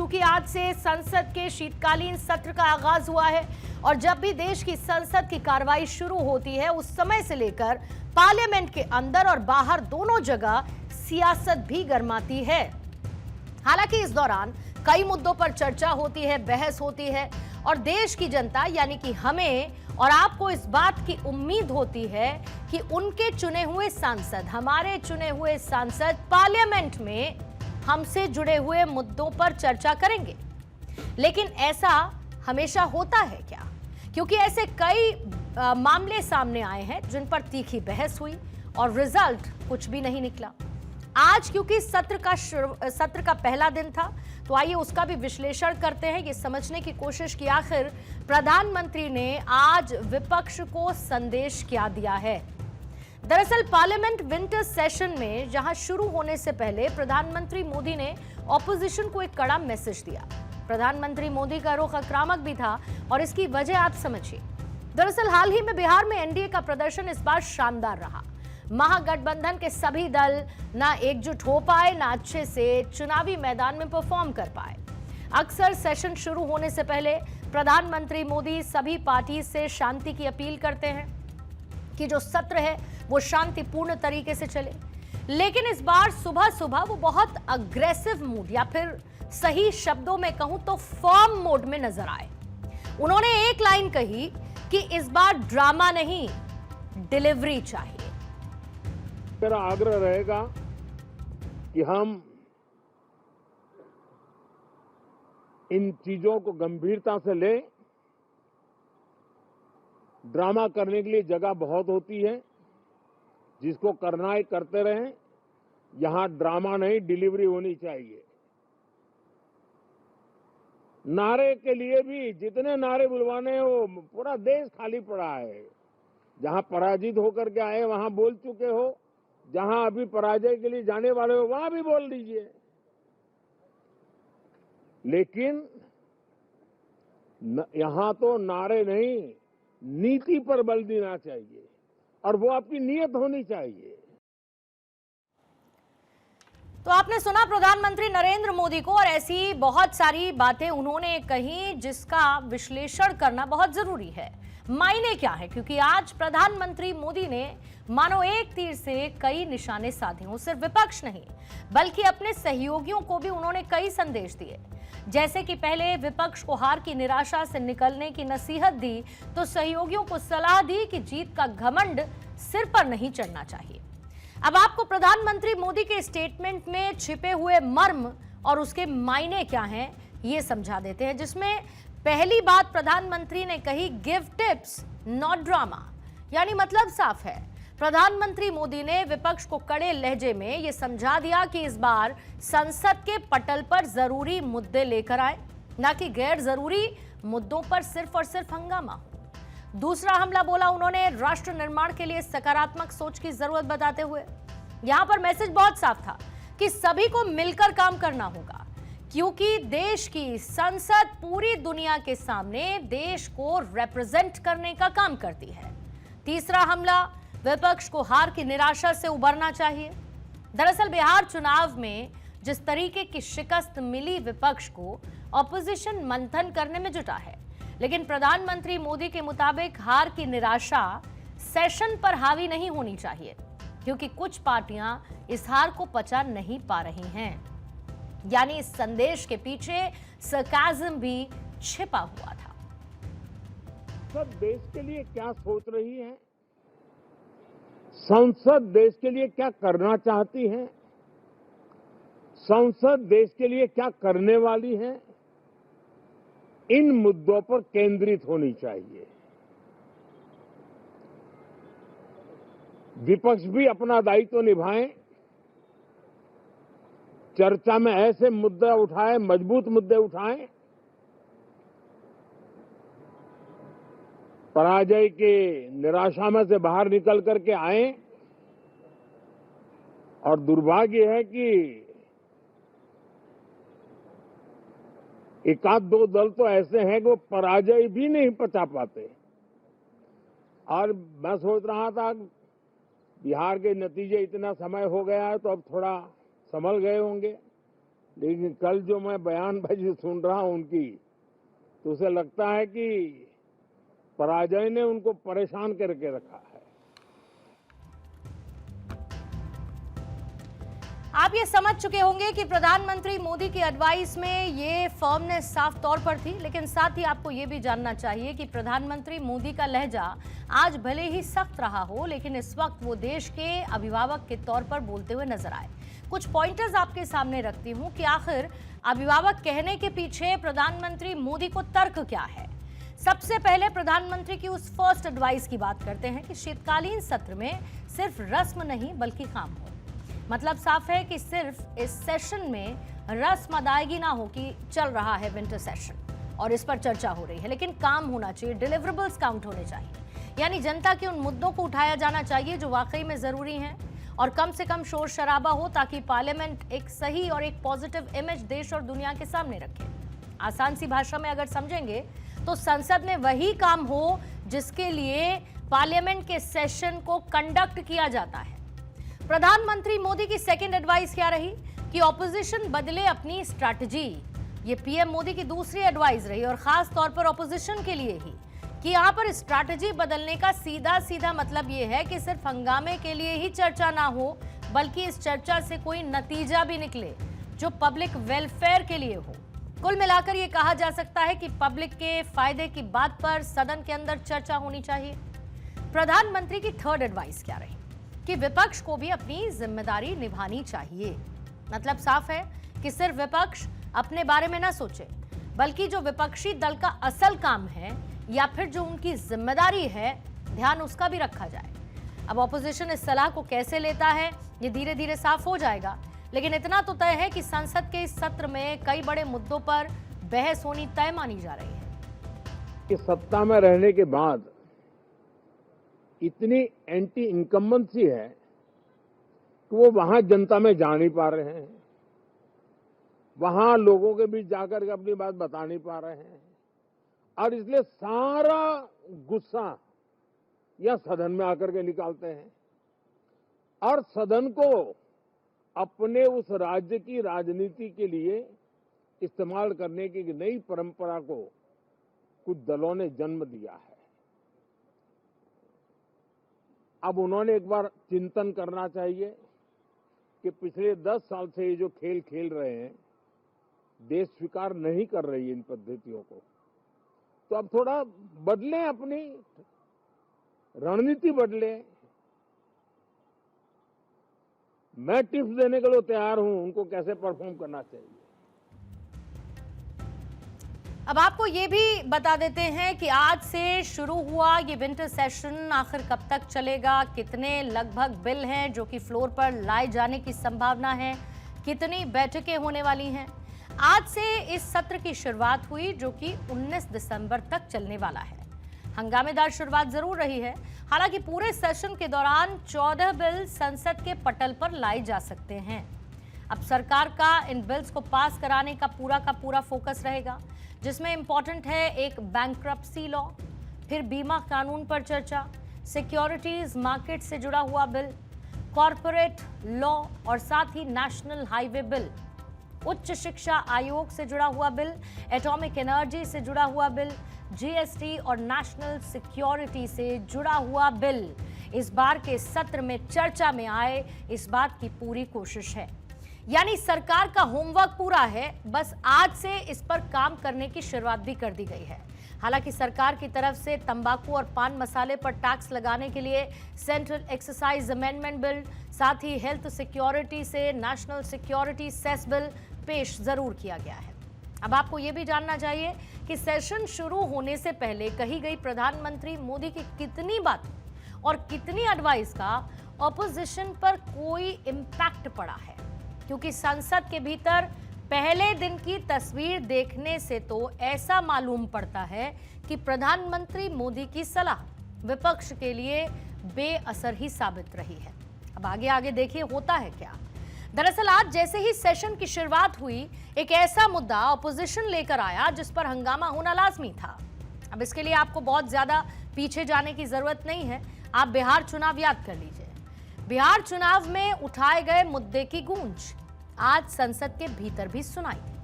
क्योंकि आज से संसद के शीतकालीन सत्र का आगाज हुआ है और जब भी देश की संसद की कार्रवाई शुरू होती है उस समय से लेकर पार्लियामेंट के अंदर और बाहर दोनों जगह सियासत भी गर्माती है। हालांकि इस दौरान कई मुद्दों पर चर्चा होती है, बहस होती है और देश की जनता यानी कि हमें और आपको इस बात की उम्मीद होती है कि उनके चुने हुए सांसद, हमारे चुने हुए सांसद पार्लियामेंट में हमसे जुड़े हुए मुद्दों पर चर्चा करेंगे। लेकिन ऐसा हमेशा होता है क्या? क्योंकि ऐसे कई मामले सामने आए हैं जिन पर तीखी बहस हुई और रिजल्ट कुछ भी नहीं निकला। आज क्योंकि सत्र का पहला दिन था तो आइए उसका भी विश्लेषण करते हैं, ये समझने की कोशिश की आखिर प्रधानमंत्री ने आज विपक्ष को संदेश क्या दिया है। दरअसल पार्लियामेंट विंटर सेशन में जहां शुरू होने से पहले प्रधानमंत्री मोदी ने ऑपोजिशन को एक कड़ा मैसेज दिया। प्रधानमंत्री मोदी का रुख आक्रामक भी था और इसकी वजह आप समझिए। दरअसल हाल ही में बिहार में एनडीए का प्रदर्शन इस बार शानदार रहा। महागठबंधन के सभी दल ना एकजुट हो पाए, ना अच्छे से चुनावी मैदान में परफॉर्म कर पाए। अक्सर सेशन शुरू होने से पहले प्रधानमंत्री मोदी सभी पार्टी से शांति की अपील करते हैं कि जो सत्र है वो शांतिपूर्ण तरीके से चले। लेकिन इस बार सुबह सुबह वो बहुत अग्रेसिव मूड या फिर सही शब्दों में कहूं तो फर्म मोड में नजर आए। उन्होंने एक लाइन कही कि इस बार ड्रामा नहीं, डिलीवरी चाहिए। मेरा आग्रह रहेगा कि हम इन चीजों को गंभीरता से लें। ड्रामा करने के लिए जगह बहुत होती है, जिसको करना है करते रहें। यहां ड्रामा नहीं, डिलीवरी होनी चाहिए। नारे के लिए भी जितने नारे बुलवाने हैं वो पूरा देश खाली पड़ा है। जहां पराजित होकर के आए वहां बोल चुके हो, जहां अभी पराजय के लिए जाने वाले हो वहां भी बोल दीजिए। लेकिन यहां तो नारे नहीं, नीति पर बल देना चाहिए और वो आपकी नीयत होनी चाहिए। तो आपने सुना प्रधानमंत्री नरेंद्र मोदी को और ऐसी बहुत सारी बातें उन्होंने कही जिसका विश्लेषण करना बहुत जरूरी है। मायने क्या है? क्योंकि आज प्रधानमंत्री मोदी ने मानो एक तीर से कई निशाने साधे हों। सिर्फ विपक्ष नहीं बल्कि अपने सहयोगियों को भी उन्होंने कई संदेश दिए। जैसे कि पहले विपक्ष को हार की निराशा से निकलने की नसीहत दी तो सहयोगियों को सलाह दी कि जीत का घमंड सिर पर नहीं चढ़ना चाहिए। अब आपको प्रधानमंत्री मोदी के स्टेटमेंट में छिपे हुए मर्म और उसके मायने क्या हैं ये समझा देते हैं। जिसमें पहली बात प्रधानमंत्री ने कही, गिव टिप्स नॉट ड्रामा। यानी मतलब साफ है, प्रधानमंत्री मोदी ने विपक्ष को कड़े लहजे में यह समझा दिया कि इस बार संसद के पटल पर जरूरी मुद्दे लेकर आए, ना कि गैर जरूरी मुद्दों पर सिर्फ और सिर्फ हंगामा हो। दूसरा हमला बोला उन्होंने राष्ट्र निर्माण के लिए सकारात्मक सोच की जरूरत बताते हुए। यहां पर मैसेज बहुत साफ था कि सभी को मिलकर काम करना होगा क्योंकि देश की संसद पूरी दुनिया के सामने देश को रिप्रेजेंट करने का काम करती है। तीसरा हमला, विपक्ष को हार की निराशा से उबरना चाहिए। दरअसल बिहार चुनाव में जिस तरीके की शिकस्त मिली विपक्ष को, ऑपोजिशन मंथन करने में जुटा है। लेकिन प्रधानमंत्री मोदी के मुताबिक हार की निराशा सेशन पर हावी नहीं होनी चाहिए क्योंकि कुछ पार्टियां इस हार को पचा नहीं पा रही हैं। यानी इस संदेश के पीछे सरकाज़म भी छिपा हुआ था। सब देश के लिए क्या सोच रही है, संसद देश के लिए क्या करना चाहती है, संसद देश के लिए क्या करने वाली है, इन मुद्दों पर केंद्रित होनी चाहिए। विपक्ष भी अपना दायित्व निभाएं, चर्चा में ऐसे मुद्दे उठाएं, मजबूत मुद्दे उठाएं, पराजय की निराशा में से बाहर निकल करके आए। और दुर्भाग्य है कि एक आध दो दल तो ऐसे हैं कि वो पराजय भी नहीं पचा पाते। और मैं सोच रहा था बिहार के नतीजे इतना समय हो गया है तो अब थोड़ा संभल गए होंगे। लेकिन कल जो मैं बयानबाजी सुन रहा हूं उनकी, तो उसे लगता है कि पराजय ने उनको परेशान करके रखा है। आप ये समझ चुके होंगे कि प्रधानमंत्री मोदी की एडवाइस में ये फर्मनेस साफ तौर पर थी, लेकिन साथ ही आपको ये भी जानना चाहिए कि प्रधानमंत्री मोदी का लहजा आज भले ही सख्त रहा हो, लेकिन इस वक्त वो देश के अभिभावक के तौर पर बोलते हुए नजर आए। कुछ पॉइंटर्स आपके सामने रखती हूं कि आखिर अभिभावक कहने के पीछे प्रधानमंत्री मोदी को तर्क क्या है। सबसे पहले प्रधानमंत्री की उस फर्स्ट एडवाइस की बात करते हैं कि शीतकालीन सत्र में सिर्फ रस्म नहीं बल्कि काम हो। मतलब साफ है कि सिर्फ इस सेशन में रस्म अदायगी ना हो कि चल रहा है विंटर सेशन और इस पर चर्चा हो रही है, लेकिन काम होना चाहिए, डिलीवरेबल्स काउंट होने चाहिए। यानी जनता के उन मुद्दों को उठाया जाना चाहिए जो वाकई में जरूरी हैं और कम से कम शोर शराबा हो, ताकि पार्लियामेंट एक सही और एक पॉजिटिव इमेज देश और दुनिया के सामने रखे। आसान सी भाषा में अगर समझेंगे तो संसद में वही काम हो जिसके लिए पार्लियामेंट के सेशन को कंडक्ट किया जाता है। प्रधानमंत्री मोदी की सेकंड एडवाइस क्या रही कि ऑपोजिशन बदले अपनी स्ट्रैटेजी। ये पीएम मोदी की दूसरी एडवाइस रही और खास तौर पर ऑपोजिशन के लिए ही, कि यहां पर स्ट्रैटेजी बदलने का सीधा सीधा मतलब ये है कि सिर्फ हंगामे के लिए ही चर्चा ना हो, बल्कि इस चर्चा से कोई नतीजा भी निकले जो पब्लिक वेलफेयर के लिए हो। कुल मिलाकर ये कहा जा सकता है कि पब्लिक के फायदे की बात पर सदन के अंदर चर्चा होनी चाहिए। प्रधानमंत्री की थर्ड एडवाइस क्या रही कि विपक्ष को भी अपनी जिम्मेदारी निभानी चाहिए। मतलब साफ है कि सिर्फ विपक्ष अपने बारे में ना सोचे, बल्कि जो विपक्षी दल का असल काम है या फिर जो उनकी जिम्मेदारी है, ध्यान उसका भी रखा जाए। अब ऑपोजिशन इस सलाह को कैसे लेता है ये धीरे धीरे साफ हो जाएगा, लेकिन इतना तो तय है कि संसद के इस सत्र में कई बड़े मुद्दों पर बहस होनी तय मानी जा रही है। इस सत्ता में रहने के बाद इतनी एंटी इनकम्बेंसी है कि वो वहां जनता में जा नहीं पा रहे हैं, वहां लोगों के बीच जाकर के अपनी बात बता नहीं पा रहे हैं, और इसलिए सारा गुस्सा या सदन में आकर के निकालते हैं और सदन को अपने उस राज्य की राजनीति के लिए इस्तेमाल करने की नई परंपरा को कुछ दलों ने जन्म दिया है। अब उन्होंने एक बार चिंतन करना चाहिए कि पिछले 10 साल से ये जो खेल खेल रहे हैं, देश स्वीकार नहीं कर रही है इन पद्धतियों को, तो अब थोड़ा बदलें, अपनी रणनीति बदलें। मैं टिप्स देने के लिए तैयार हूं उनको कैसे परफॉर्म करना चाहिए। अब आपको ये भी बता देते हैं कि आज से शुरू हुआ ये विंटर सेशन आखिर कब तक चलेगा, कितने लगभग बिल हैं जो कि फ्लोर पर लाए जाने की संभावना है, कितनी बैठकें होने वाली हैं। आज से इस सत्र की शुरुआत हुई जो कि 19 दिसंबर तक चलने वाला है। हंगामेदार शुरुआत जरूर रही है, हालांकि पूरे सेशन के दौरान 14 बिल संसद के पटल पर लाए जा सकते हैं। अब सरकार का इन बिल्स को पास कराने का पूरा फोकस रहेगा, जिसमें इंपॉर्टेंट है एक बैंक्रप्सी लॉ, फिर बीमा कानून पर चर्चा, सिक्योरिटीज मार्केट से जुड़ा हुआ बिल, कॉरपोरेट लॉ और साथ ही नेशनल हाईवे बिल, उच्च शिक्षा आयोग से जुड़ा हुआ बिल, एटॉमिक एनर्जी से जुड़ा हुआ बिल, जीएसटी और नेशनल सिक्योरिटी से जुड़ा हुआ बिल इस बार के सत्र में चर्चा में आए, इस बात की पूरी कोशिश है। यानी सरकार का होमवर्क पूरा है, बस आज से इस पर काम करने की शुरुआत भी कर दी गई है। हालांकि सरकार की तरफ से तंबाकू और पान मसाले पर टैक्स लगाने के लिए सेंट्रल एक्साइज अमेंडमेंट बिल, साथ ही हेल्थ सिक्योरिटी से नेशनल सिक्योरिटी सेस बिल पेश जरूर किया गया है। अब आपको यह भी जानना चाहिए कि सेशन शुरू होने से पहले कही गई प्रधानमंत्री मोदी की कितनी बात और कितनी एडवाइस का ऑपोजिशन पर कोई इम्पैक्ट पड़ा है, क्योंकि संसद के भीतर पहले दिन की तस्वीर देखने से तो ऐसा मालूम पड़ता है कि प्रधानमंत्री मोदी की सलाह विपक्ष के लिए बेअसर ही साबित रही है। अब आगे आगे देखिए होता है क्या। दरअसल आज जैसे ही सेशन की शुरुआत हुई, एक ऐसा मुद्दा ऑपोजिशन लेकर आया जिस पर हंगामा होना लाजमी था। अब इसके लिए आपको बहुत ज्यादा पीछे जाने की जरूरत नहीं है, आप बिहार चुनाव याद कर लीजिए। बिहार चुनाव में उठाए गए मुद्दे की गूंज, आज संसद के भीतर भी सुनाई।